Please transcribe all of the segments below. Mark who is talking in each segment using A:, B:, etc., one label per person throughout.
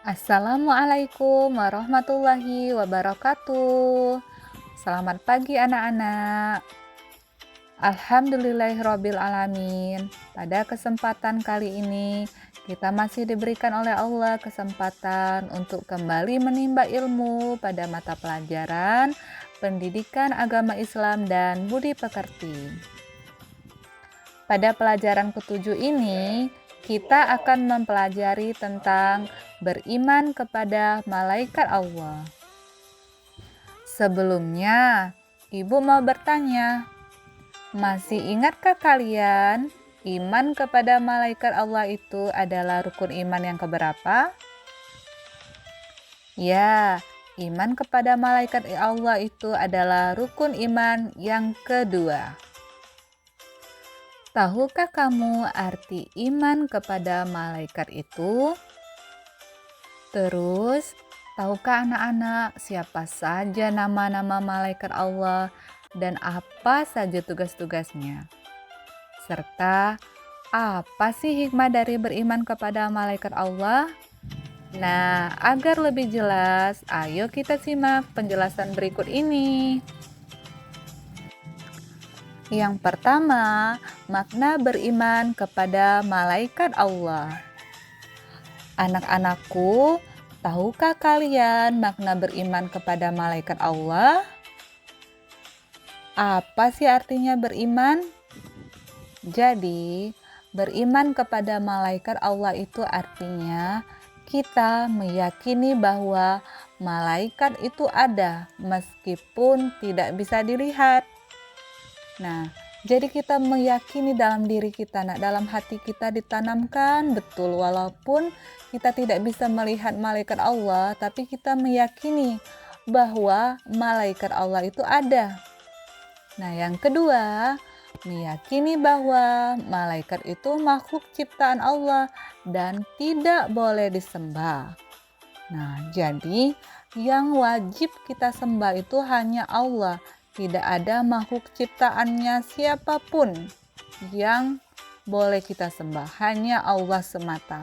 A: Assalamualaikum warahmatullahi wabarakatuh. Selamat pagi anak-anak. Alhamdulillahirabbil alamin. Pada kesempatan kali ini, kita masih diberikan oleh Allah kesempatan untuk kembali menimba ilmu pada mata pelajaran Pendidikan Agama Islam dan Budi Pekerti. Pada pelajaran ketujuh ini, kita akan mempelajari tentang beriman kepada malaikat Allah. Sebelumnya, Ibu mau bertanya, masih ingatkah kalian iman kepada malaikat Allah itu adalah rukun iman yang keberapa? Ya, iman kepada malaikat Allah itu adalah rukun iman yang kedua. Tahukah kamu arti iman kepada malaikat itu? Terus, tahukah anak-anak siapa saja nama-nama malaikat Allah dan apa saja tugas-tugasnya? Serta, apa sih hikmah dari beriman kepada malaikat Allah? Nah, agar lebih jelas, ayo kita simak penjelasan berikut ini. Yang pertama, makna beriman kepada malaikat Allah. Anak-anakku, tahukah kalian makna beriman kepada malaikat Allah? Apa sih artinya beriman? Jadi, beriman kepada malaikat Allah itu artinya kita meyakini bahwa malaikat itu ada meskipun tidak bisa dilihat. Nah, jadi kita meyakini dalam diri kita, dalam hati kita ditanamkan betul walaupun kita tidak bisa melihat malaikat Allah, tapi kita meyakini bahwa malaikat Allah itu ada. Nah, yang kedua, meyakini bahwa malaikat itu makhluk ciptaan Allah dan tidak boleh disembah. Nah, jadi yang wajib kita sembah itu hanya Allah. Tidak ada makhluk ciptaannya siapapun yang boleh kita sembah, hanya Allah semata.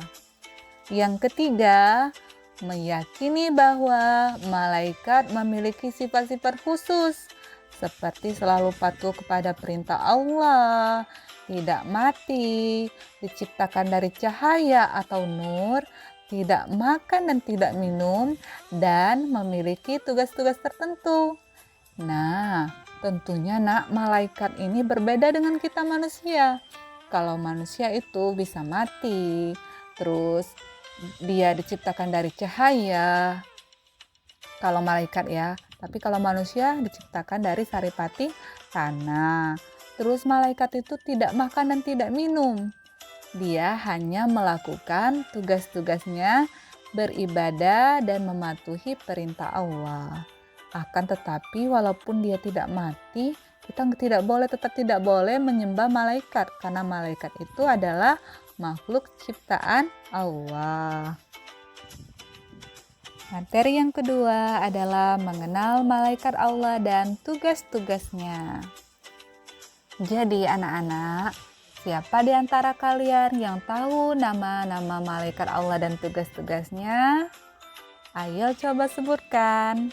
A: Yang ketiga, meyakini bahwa malaikat memiliki sifat-sifat khusus, seperti selalu patuh kepada perintah Allah, tidak mati, diciptakan dari cahaya atau nur, tidak makan dan tidak minum, dan memiliki tugas-tugas tertentu. Nah, tentunya malaikat ini berbeda dengan kita manusia. Kalau manusia itu bisa mati, terus dia diciptakan dari cahaya. Kalau malaikat ya, tapi kalau manusia diciptakan dari saripati tanah. Terus malaikat itu tidak makan dan tidak minum. Dia hanya melakukan tugas-tugasnya, beribadah dan mematuhi perintah Allah. Akan tetapi walaupun dia tidak mati, kita tetap tidak boleh menyembah malaikat karena malaikat itu adalah makhluk ciptaan Allah. Materi yang kedua adalah mengenal malaikat Allah dan tugas-tugasnya. Jadi anak-anak, siapa di antara kalian yang tahu nama-nama malaikat Allah dan tugas-tugasnya? Ayo coba sebutkan.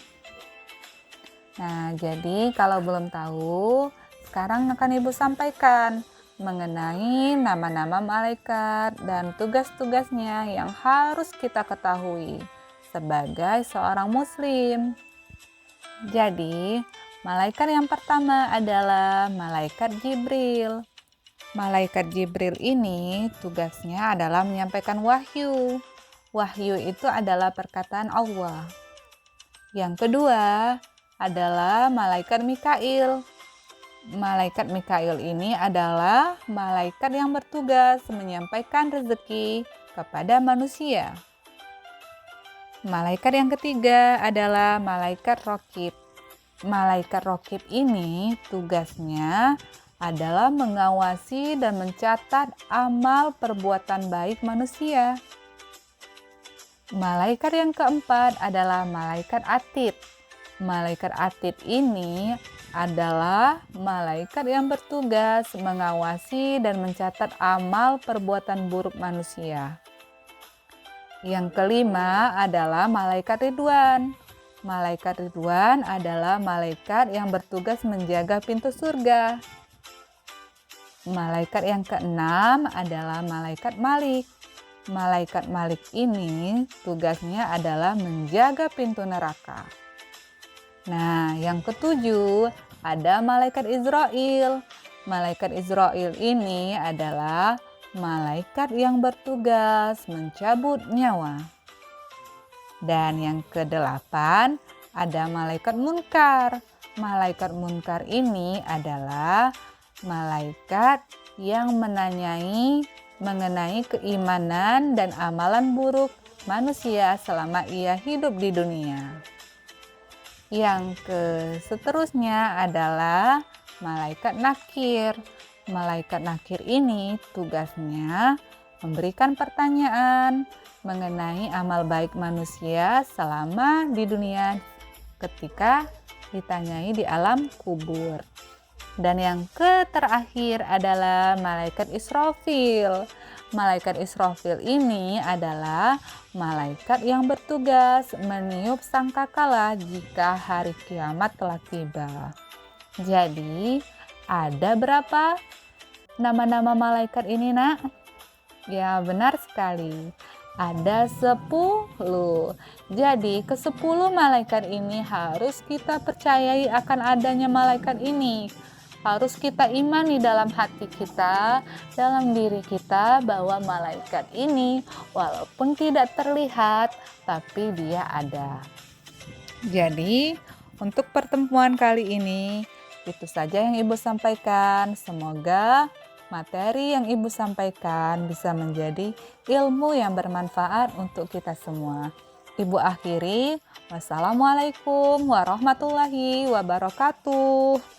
A: Nah, jadi kalau belum tahu, sekarang akan Ibu sampaikan mengenai nama-nama malaikat dan tugas-tugasnya yang harus kita ketahui sebagai seorang muslim. Jadi, malaikat yang pertama adalah malaikat Jibril. Malaikat Jibril ini tugasnya adalah menyampaikan wahyu. Wahyu itu adalah perkataan Allah. Yang kedua adalah malaikat Mikail. Malaikat Mikail ini adalah malaikat yang bertugas menyampaikan rezeki kepada manusia. Malaikat yang ketiga adalah malaikat Raqib. Malaikat Raqib ini tugasnya adalah mengawasi dan mencatat amal perbuatan baik manusia. Malaikat yang keempat adalah malaikat Atid. Malaikat Atid ini adalah malaikat yang bertugas mengawasi dan mencatat amal perbuatan buruk manusia. Yang kelima adalah malaikat Ridwan. Malaikat Ridwan adalah malaikat yang bertugas menjaga pintu surga. Malaikat yang keenam adalah malaikat Malik. Malaikat Malik ini tugasnya adalah menjaga pintu neraka. Nah, yang ketujuh ada malaikat Israel. Malaikat Israel ini adalah malaikat yang bertugas mencabut nyawa. Dan yang kedelapan ada malaikat Munkar. Malaikat Munkar ini adalah malaikat yang menanyai mengenai keimanan dan amalan buruk manusia selama ia hidup di dunia. Yang seterusnya adalah malaikat Nakir. Malaikat Nakir ini tugasnya memberikan pertanyaan mengenai amal baik manusia selama di dunia ketika ditanyai di alam kubur. Dan yang terakhir adalah malaikat Israfil. Malaikat Israfil ini adalah malaikat yang bertugas meniup sangkakala jika hari kiamat telah tiba. Jadi, ada berapa nama-nama malaikat ini, Nak? Ya, benar sekali. Ada 10. Jadi, ke-10 malaikat ini harus kita percayai akan adanya malaikat ini. Harus kita imani dalam hati kita, dalam diri kita bahwa malaikat ini walaupun tidak terlihat, tapi dia ada. Jadi, untuk pertemuan kali ini, itu saja yang Ibu sampaikan. Semoga materi yang Ibu sampaikan bisa menjadi ilmu yang bermanfaat untuk kita semua. Ibu akhiri, wassalamualaikum warahmatullahi wabarakatuh.